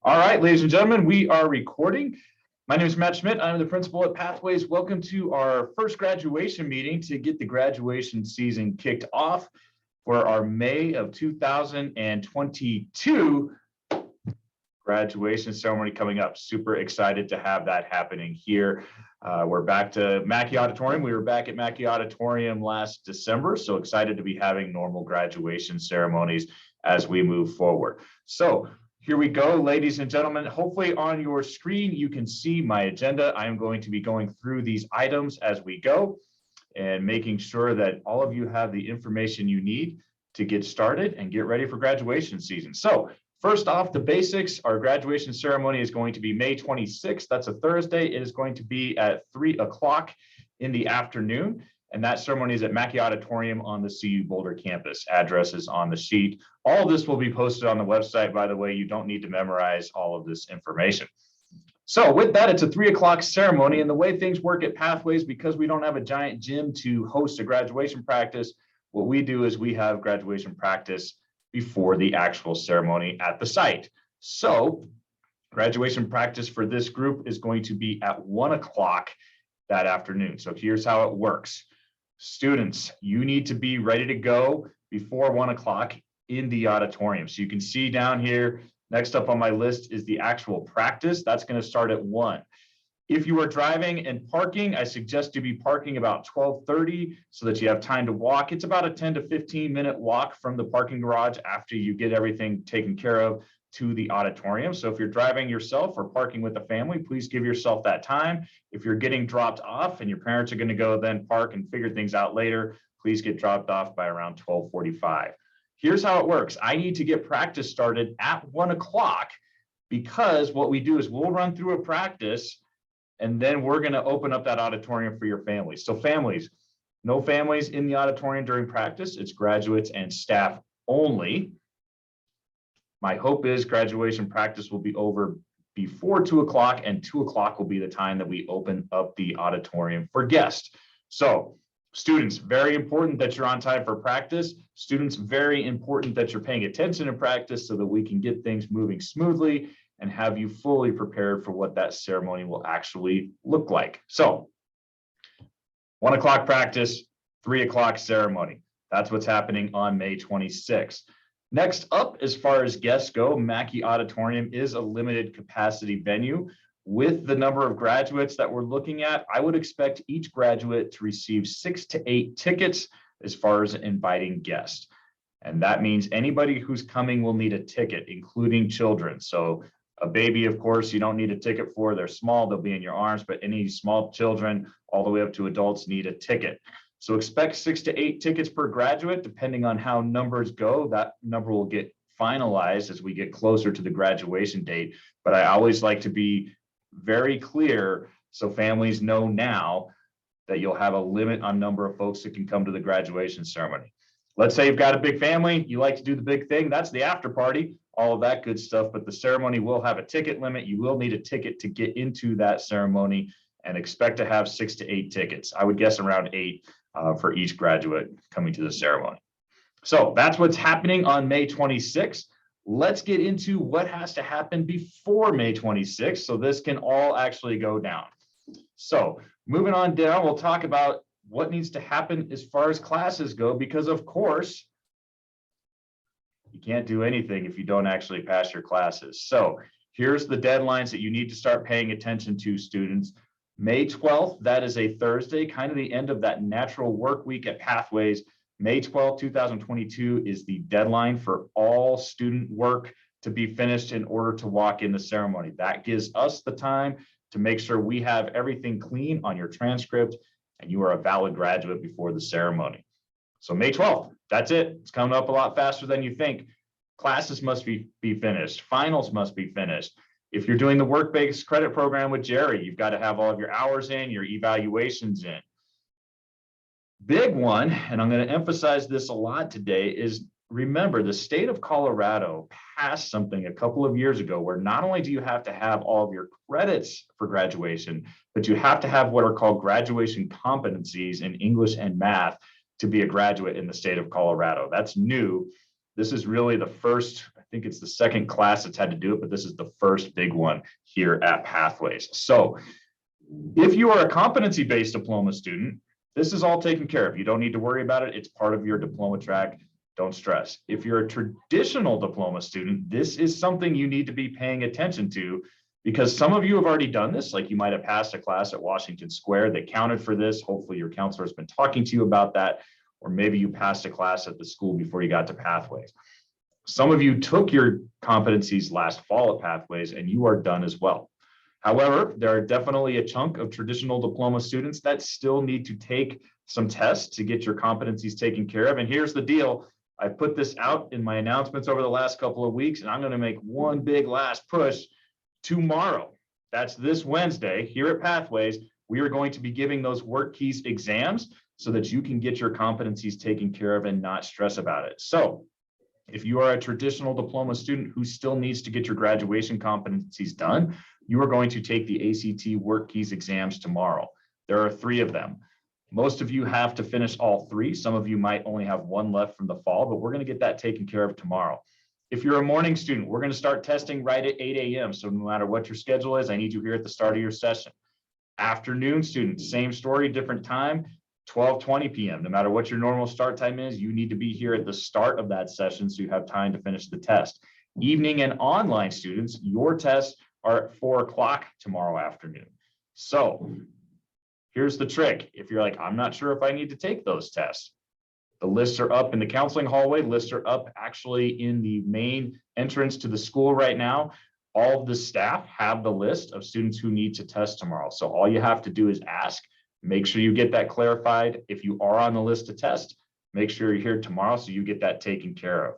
All right, ladies and gentlemen, we are recording. My name is Matt Schmidt. I'm the principal at Pathways. Welcome to our first graduation meeting to get the graduation season kicked off for our May of 2022 graduation ceremony coming up. Super excited to have that happening here. We're back to Mackey Auditorium. We were back at Mackey Auditorium last December, so excited to be having normal graduation ceremonies as we move forward. So here we go, ladies and gentlemen. Hopefully on your screen, you can see my agenda. I am going to be going through these items as we go and making sure that all of you have the information you need to get started and get ready for graduation season. So first off, the basics. Our graduation ceremony is going to be May 26th. That's a Thursday. It is going to be at 3 o'clock in the afternoon. And that ceremony is at Mackey Auditorium on the CU Boulder campus. Address is on the sheet. All of this will be posted on the website, by the way. You don't need to memorize all of this information. So with that, it's a 3 o'clock ceremony. And the way things work at Pathways, because we don't have a giant gym to host a graduation practice, what we do is we have graduation practice before the actual ceremony at the site. So graduation practice for this group is going to be at 1 o'clock that afternoon. So here's how it works. Students, you need to be ready to go before 1 o'clock in the auditorium. So you can see down here, next up on my list is the actual practice. That's going to start at 1. If you are driving and parking, I suggest you be parking about 12:30 so that you have time to walk. It's about a 10 to 15 minute walk from the parking garage after you get everything taken care of to the auditorium. So if you're driving yourself or parking with a family, please give yourself that time. If you're getting dropped off and your parents are going to go then park and figure things out later, please get dropped off by around 12:45. Here's how it works. I need to get practice started at 1 o'clock because what we do is we'll run through a practice and then we're going to open up that auditorium for your families. So families, no families in the auditorium during practice. It's graduates and staff only. My hope is graduation practice will be over before 2 o'clock, and 2 o'clock will be the time that we open up the auditorium for guests. So students, very important that you're on time for practice. Students, very important that you're paying attention in practice so that we can get things moving smoothly and have you fully prepared for what that ceremony will actually look like. So 1 o'clock practice, 3 o'clock ceremony. That's what's happening on May 26th. Next up, as far as guests go, Mackey Auditorium is a limited capacity venue. With the number of graduates that we're looking at, I would expect each graduate to receive 6 to 8 tickets as far as inviting guests. And that means anybody who's coming will need a ticket, including children. So a baby, of course, you don't need a ticket for. They're small, they'll be in your arms, but any small children all the way up to adults need a ticket. So expect 6 to 8 tickets per graduate, depending on how numbers go. That number will get finalized as we get closer to the graduation date. But I always like to be very clear so families know now that you'll have a limit on number of folks that can come to the graduation ceremony. Let's say you've got a big family, you like to do the big thing, that's the after party, all of that good stuff, but the ceremony will have a ticket limit. You will need a ticket to get into that ceremony and expect to have 6 to 8 tickets. I would guess around 8 for each graduate coming to the ceremony. So that's what's happening on May 26th. Let's get into what has to happen before May 26th so this can all actually go down. So moving on down, we'll talk about what needs to happen as far as classes go, because of course, you can't do anything if you don't actually pass your classes. So here's the deadlines that you need to start paying attention to, students. May 12th, that is a Thursday, kind of the end of that natural work week at Pathways. May 12th, 2022 is the deadline for all student work to be finished in order to walk in the ceremony. That gives us the time to make sure we have everything clean on your transcript and you are a valid graduate before the ceremony. So May 12th, that's it. It's coming up a lot faster than you think. Classes must be finished. Finals must be finished. If you're doing the work-based credit program with Jerry, you've got to have all of your hours in, your evaluations in. Big one, and I'm going to emphasize this a lot today, is remember the state of Colorado passed something a couple of years ago where not only do you have to have all of your credits for graduation, but you have to have what are called graduation competencies in English and math to be a graduate in the state of Colorado. That's new. This is really the first think it's the second class that's had to do it, but this is the first big one here at Pathways. So if you are a competency-based diploma student, this is all taken care of. You don't need to worry about it. It's part of your diploma track. Don't stress. If you're a traditional diploma student, this is something you need to be paying attention to, because some of you have already done this. Like, you might have passed a class at Washington Square that counted for this. Hopefully your counselor has been talking to you about that, or maybe you passed a class at the school before you got to Pathways. Some of you took your competencies last fall at Pathways and you are done as well. However, there are definitely a chunk of traditional diploma students that still need to take some tests to get your competencies taken care of. And here's the deal. I put this out in my announcements over the last couple of weeks, and I'm going to make one big last push tomorrow. That's this Wednesday here at Pathways. We are going to be giving those WorkKeys exams so that you can get your competencies taken care of and not stress about it. So if you are a traditional diploma student who still needs to get your graduation competencies done, you are going to take the ACT WorkKeys exams tomorrow. There are 3 of them. Most of you have to finish all 3. Some of you might only have 1 left from the fall, but we're going to get that taken care of tomorrow. If you're a morning student, we're going to start testing right at 8 a.m. So no matter what your schedule is, I need you here at the start of your session. Afternoon students, same story, different time, 12:20 p.m. No matter what your normal start time is, you need to be here at the start of that session so you have time to finish the test. Evening and online students, your tests are at 4 o'clock tomorrow afternoon. So here's the trick. If you're like, I'm not sure if I need to take those tests, the lists are up in the counseling hallway. Lists are up actually in the main entrance to the school right now. All of the staff have the list of students who need to test tomorrow. So all you have to do is ask. Make sure you get that clarified. If you are on the list to test, make sure you're here tomorrow so you get that taken care of.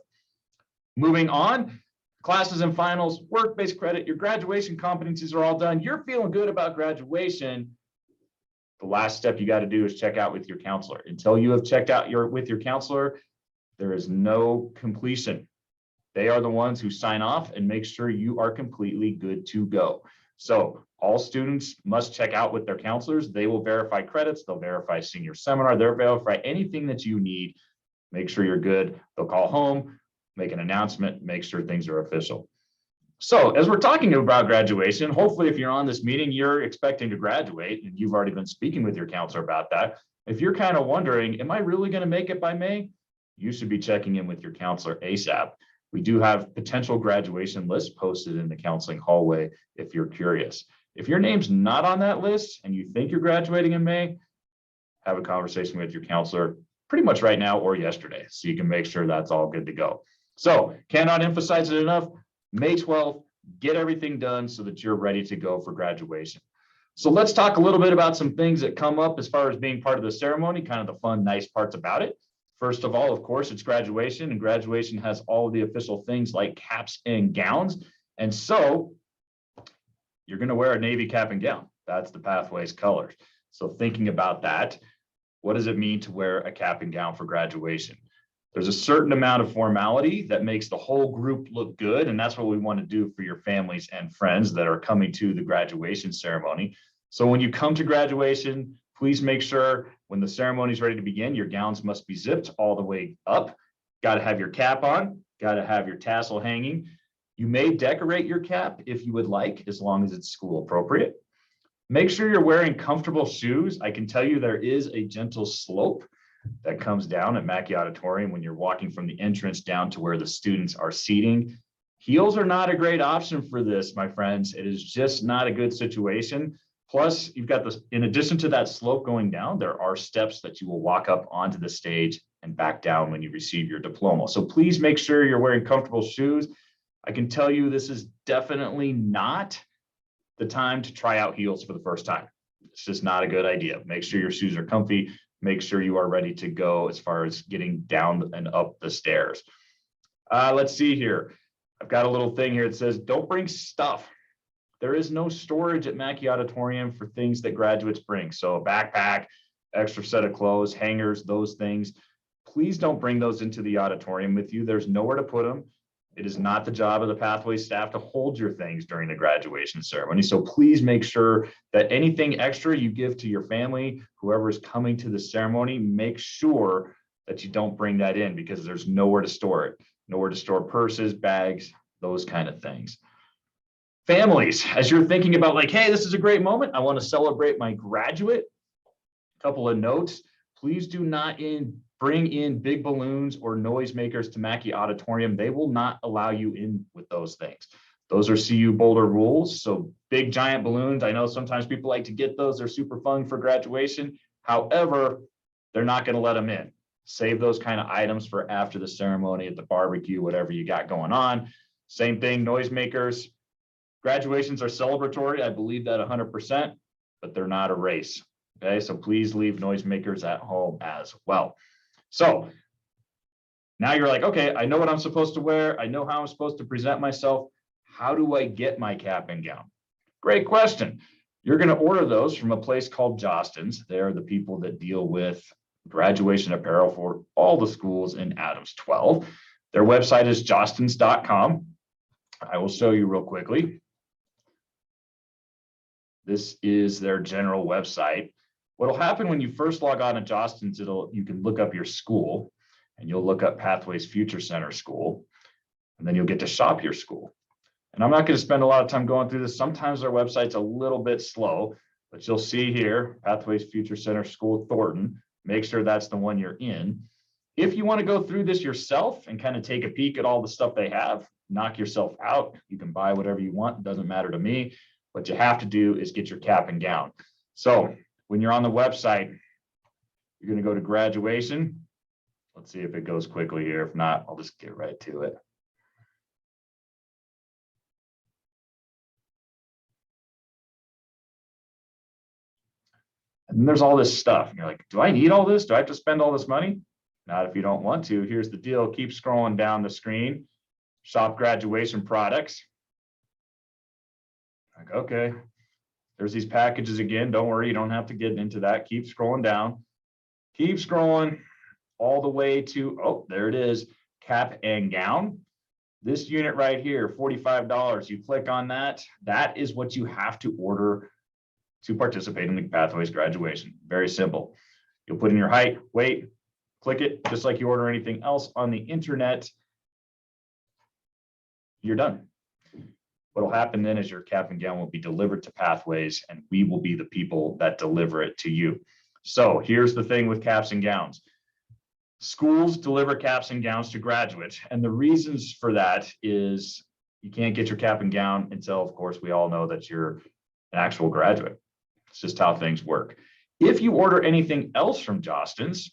Moving on, classes and finals, work-based credit, your graduation competencies are all done. You're feeling good about graduation. The last step you got to do is check out with your counselor. Until you have checked out with your counselor, there is no completion. They are the ones who sign off and make sure you are completely good to go. So all students must check out with their counselors. They will verify credits. They'll verify senior seminar. They'll verify anything that you need. Make sure you're good. They'll call home, make an announcement, make sure things are official. So as we're talking about graduation, hopefully if you're on this meeting, you're expecting to graduate and you've already been speaking with your counselor about that. If you're kind of wondering, am I really going to make it by May? You should be checking in with your counselor ASAP. We do have potential graduation lists posted in the counseling hallway if you're curious. If your name's not on that list and you think you're graduating in May, have a conversation with your counselor pretty much right now or yesterday so you can make sure that's all good to go. So cannot emphasize it enough. May 12th, get everything done so that you're ready to go for graduation. So let's talk a little bit about some things that come up as far as being part of the ceremony, kind of the fun, nice parts about it. First of all, of course, it's graduation, and graduation has all of the official things like caps and gowns. And so you're going to wear a Navy cap and gown. That's the Pathways colors. So thinking about that, what does it mean to wear a cap and gown for graduation? There's a certain amount of formality that makes the whole group look good. And that's what we want to do for your families and friends that are coming to the graduation ceremony. So when you come to graduation, please make sure when the ceremony is ready to begin, your gowns must be zipped all the way up. Got to have your cap on, got to have your tassel hanging. You may decorate your cap if you would like, as long as it's school appropriate. Make sure you're wearing comfortable shoes. I can tell you there is a gentle slope that comes down at Mackey Auditorium when you're walking from the entrance down to where the students are seating. Heels are not a great option for this, my friends. It is just not a good situation. Plus, you've got this, in addition to that slope going down, there are steps that you will walk up onto the stage and back down when you receive your diploma. So please make sure you're wearing comfortable shoes. I can tell you this is definitely not the time to try out heels for the first time. It's just not a good idea. Make sure your shoes are comfy. Make sure you are ready to go as far as getting down and up the stairs. Let's see here. I've got a little thing here that says, don't bring stuff. There is no storage at Mackey Auditorium for things that graduates bring. So a backpack, extra set of clothes, hangers, those things. Please don't bring those into the auditorium with you. There's nowhere to put them. It is not the job of the Pathways staff to hold your things during the graduation ceremony. So please make sure that anything extra you give to your family, whoever is coming to the ceremony, make sure that you don't bring that in because there's nowhere to store it. know where to store purses, bags, those kind of things. Families, as you're thinking about like, hey, this is a great moment, I want to celebrate my graduate, a couple of notes. Please do not bring in big balloons or noisemakers to Mackey Auditorium. They will not allow you in with those things. Those are CU Boulder rules. So big giant balloons, I know sometimes people like to get those. They're super fun for graduation. However, they're not going to let them in. Save those kind of items for after the ceremony, at the barbecue, whatever you got going on. Same thing, noisemakers. Graduations are celebratory. I believe that 100%, but they're not a race. Okay, so please leave noisemakers at home as well. So now you're like, okay, I know what I'm supposed to wear. I know how I'm supposed to present myself. How do I get my cap and gown? Great question. You're going to order those from a place called Jostens. They're the people that deal with graduation apparel for all the schools in Adams 12. Their website is jostens.com. I will show you real quickly. This is their general website. What'll happen when you first log on to Jostens, you can look up your school and you'll look up Pathways Future Center School, and then you'll get to shop your school. And I'm not going to spend a lot of time going through this. Sometimes their website's a little bit slow, but you'll see here, Pathways Future Center School, Thornton. Make sure that's the one you're in. If you want to go through this yourself and kind of take a peek at all the stuff they have, knock yourself out. You can buy whatever you want. It doesn't matter to me. What you have to do is get your cap and gown. So when you're on the website, you're going to go to graduation. Let's see if it goes quickly here. If not, I'll just get right to it. And then there's all this stuff. And you're like, do I need all this? Do I have to spend all this money? Not if you don't want to. Here's the deal. Keep scrolling down the screen. Shop graduation products. Like, okay, there's these packages again. Don't worry, you don't have to get into that. Keep scrolling down. Keep scrolling all the way to, oh, there it is, cap and gown. This unit right here, $45. You click on that. That is what you have to order to participate in the Pathways graduation. Very simple. You'll put in your height, weight, click it, just like you order anything else on the internet. You're done. What will happen then is your cap and gown will be delivered to Pathways, and we will be the people that deliver it to you. So here's the thing with caps and gowns. Schools deliver caps and gowns to graduates, and the reasons for that is you can't get your cap and gown until, of course, we all know that you're an actual graduate. It's just how things work. If you order anything else from Jostens,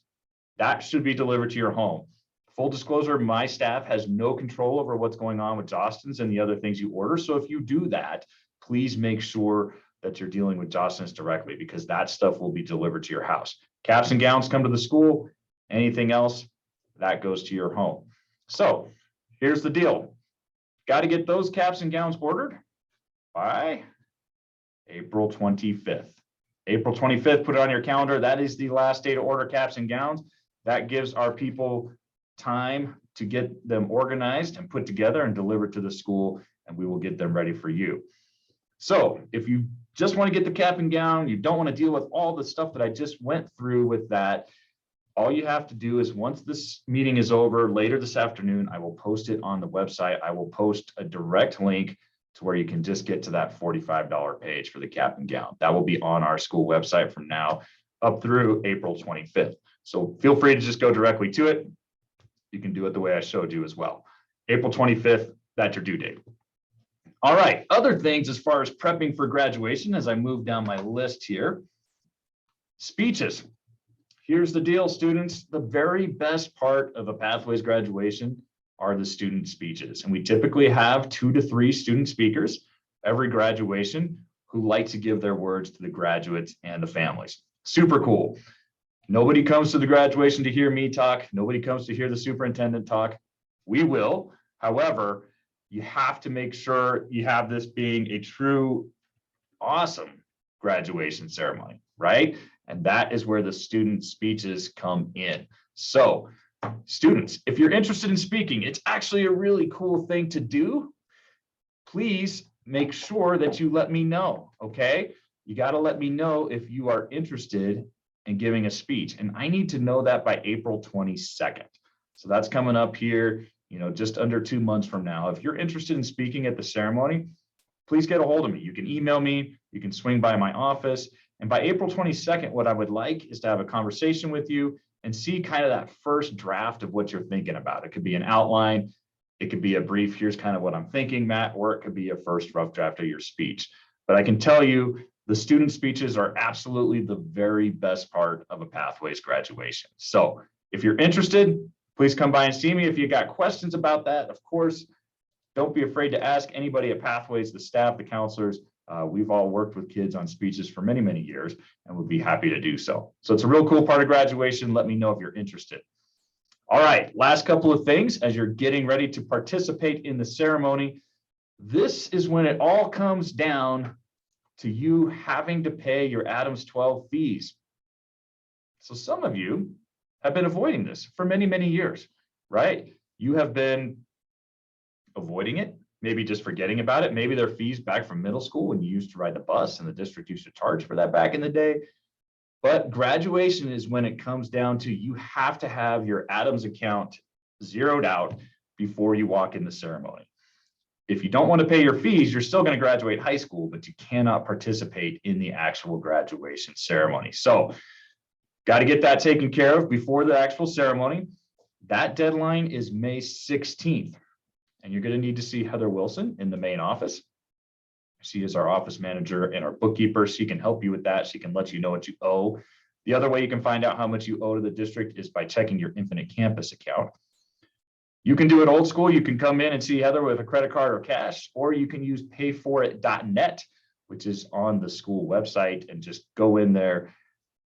that should be delivered to your home. Full disclosure, my staff has no control over what's going on with Jostens and the other things you order. So if you do that, please make sure that you're dealing with Jostens directly, because that stuff will be delivered to your house. Caps and gowns come to the school. Anything else, that goes to your home. So here's the deal. Got to get those caps and gowns ordered by April 25th. April 25th, put it on your calendar. That is the last day to order caps and gowns. That gives our people time to get them organized and put together and delivered to the school, and we will get them ready for you. So if you just want to get the cap and gown, you don't want to deal with all the stuff that I just went through with that, all you have to do is, once this meeting is over later this afternoon, I will post it on the website. I will post a direct link to where you can just get to that $45 page for the cap and gown. That will be on our school website from now up through April 25th. So feel free to just go directly to it. You can do it the way I showed you as well. April 25th, that's your due date. All right, other things as far as prepping for graduation, as I move down my list here. Speeches. Here's the deal, students. The very best part of a Pathways graduation are the student speeches. And we typically have 2 to 3 student speakers every graduation who like to give their words to the graduates and the families. Super cool. Nobody comes to the graduation to hear me talk. Nobody comes to hear the superintendent talk. We will. However, you have to make sure you have this being a true, awesome graduation ceremony, right? And that is where the student speeches come in. So students, if you're interested in speaking, it's actually a really cool thing to do. Please make sure that you let me know, okay? You got to let me know if you are interested in giving a speech. And I need to know that by April 22nd. So that's coming up here just under 2 months from now. If you're interested in speaking at the ceremony, please get a hold of me. You can email me, you can swing by my office. And by April 22nd, what I would like is to have a conversation with you and see kind of that first draft of what you're thinking about. It could be an outline, it could be a brief, here's kind of what I'm thinking, Matt, or it could be a first rough draft of your speech. But I can tell you, the student speeches are absolutely the very best part of a Pathways graduation. So if you're interested, please come by and see me. If you got questions about that, of course, don't be afraid to ask anybody at Pathways, the staff, the counselors. We've all worked with kids on speeches for many, many years and would be happy to do so. So it's a real cool part of graduation. Let me know if you're interested. All right, last couple of things as you're getting ready to participate in the ceremony. This is when it all comes down to you having to pay your Adams 12 fees. So some of you have been avoiding this for many, many years, right? You have been avoiding it, maybe just forgetting about it. Maybe they're fees back from middle school when you used to ride the bus and the district used to charge for that back in the day. But graduation is when it comes down to you have to have your Adams account zeroed out before you walk in the ceremony. If you don't want to pay your fees, you're still going to graduate high school, but you cannot participate in the actual graduation ceremony. So got to get that taken care of before the actual ceremony. That deadline is May 16th. And you're going to need to see Heather Wilson in the main office. She is our office manager and our bookkeeper. She can help you with that. She can let you know what you owe. The other way you can find out how much you owe to the district is by checking your Infinite Campus account. You can do it old school. You can come in and see Heather with a credit card or cash, or you can use payforit.net, which is on the school website, and just go in there,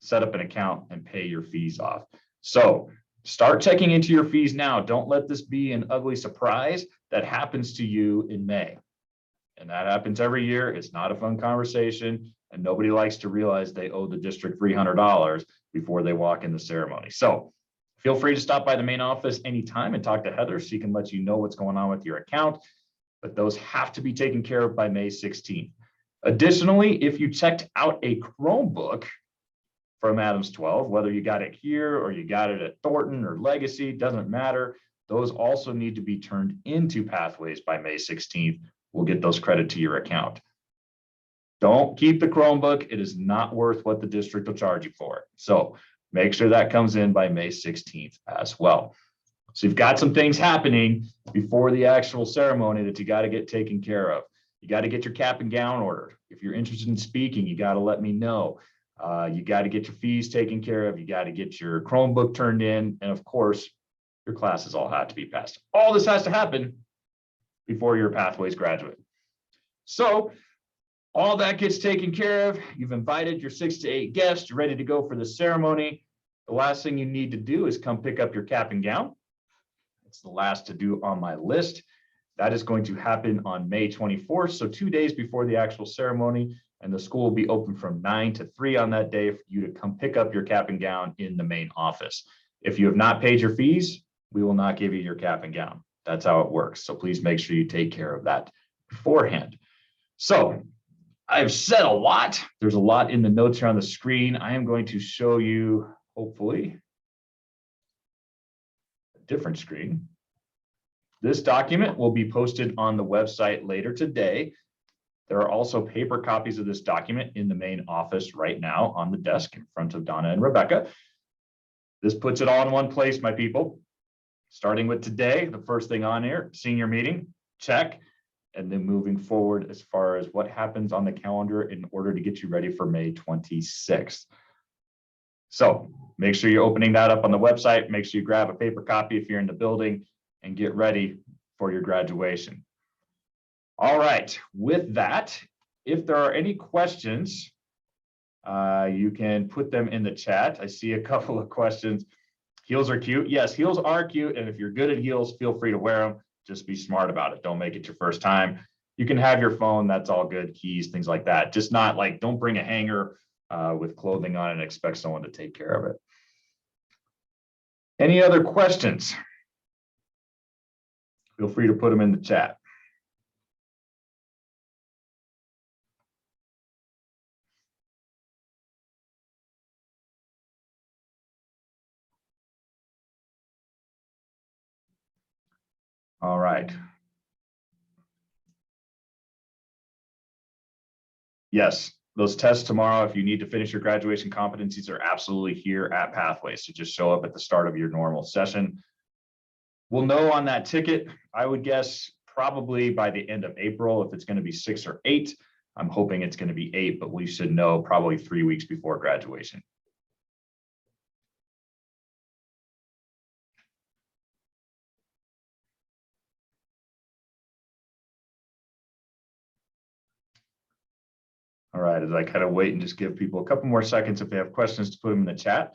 set up an account, and pay your fees off. So start checking into your fees now. Don't let this be an ugly surprise that happens to you in May. And that happens every year. It's not a fun conversation, and nobody likes to realize they owe the district $300 before they walk in the ceremony. So feel free to stop by the main office anytime and talk to Heather. She can let you know what's going on with your account, but those have to be taken care of by May 16th. Additionally, if you checked out a Chromebook from Adams 12, whether you got it here or you got it at Thornton or Legacy, doesn't matter. Those also need to be turned into Pathways by May 16th. We'll get those credit to your account. Don't keep the Chromebook. It is not worth what the district will charge you for it. So make sure that comes in by May 16th as well. So you've got some things happening before the actual ceremony that you got to get taken care of. You got to get your cap and gown ordered. If you're interested in speaking, you got to let me know. You got to get your fees taken care of. You got to get your Chromebook turned in. And of course, your classes all have to be passed. All this has to happen before you're a Pathways graduate. So all that gets taken care of. You've invited your 6 to 8 guests. You're ready to go for the ceremony. The last thing you need to do is come pick up your cap and gown. It's the last to do on my list. That is going to happen on May 24th, so 2 days before the actual ceremony, and the school will be open from 9 to 3 on that day for you to come pick up your cap and gown in the main office. If you have not paid your fees, we will not give you your cap and gown. That's how it works. So please make sure you take care of that beforehand. So I've said a lot. There's a lot in the notes here on the screen. I am going to show you, hopefully, a different screen. This document will be posted on the website later today. There are also paper copies of this document in the main office right now on the desk in front of Donna and Rebecca. This puts it all in one place, my people. Starting with today, the first thing on here, senior meeting, check. And then moving forward as far as what happens on the calendar in order to get you ready for May 26th. So make sure you're opening that up on the website. Make sure you grab a paper copy if you're in the building and get ready for your graduation. All right, with that, if there are any questions, you can put them in the chat. I see a couple of questions. Heels are cute. Yes, heels are cute. And if you're good at heels, feel free to wear them. Just be smart about it. Don't make it your first time. You can have your phone. That's all good. Keys, things like that. Just not like, don't bring a hanger with clothing on and expect someone to take care of it. Any other questions? Feel free to put them in the chat. All right. Yes, those tests tomorrow, if you need to finish your graduation competencies, are absolutely here at Pathways. So just show up at the start of your normal session. We'll know on that ticket, I would guess probably by the end of April, if it's going to be 6 or 8. I'm hoping it's going to be 8, but we should know probably 3 weeks before graduation. All right, as I kind of wait and just give people a couple more seconds if they have questions to put them in the chat.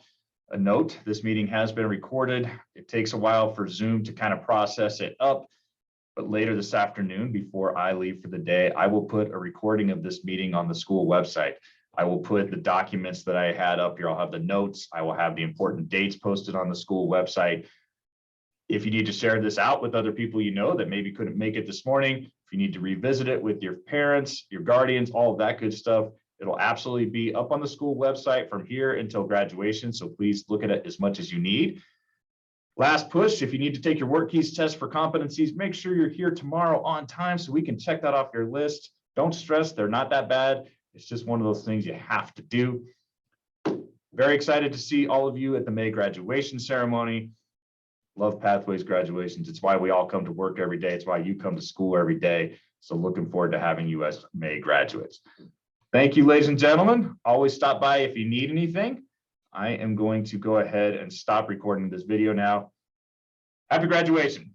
A note, this meeting has been recorded. It takes a while for Zoom to kind of process it up, but later this afternoon, before I leave for the day, I will put a recording of this meeting on the school website. I will put the documents that I had up here. I'll have the notes. I will have the important dates posted on the school website. If you need to share this out with other people you know that maybe couldn't make it this morning, if you need to revisit it with your parents, your guardians, all of that good stuff, it'll absolutely be up on the school website from here until graduation. So please look at it as much as you need. Last push, if you need to take your WorkKeys test for competencies, make sure you're here tomorrow on time so we can check that off your list. Don't stress, they're not that bad. It's just one of those things you have to do. Very excited to see all of you at the May graduation ceremony. Love Pathways graduations. It's why we all come to work every day. It's why you come to school every day. So looking forward to having you as May graduates. Thank you, ladies and gentlemen. Always stop by if you need anything. I am going to go ahead and stop recording this video now. Happy graduation.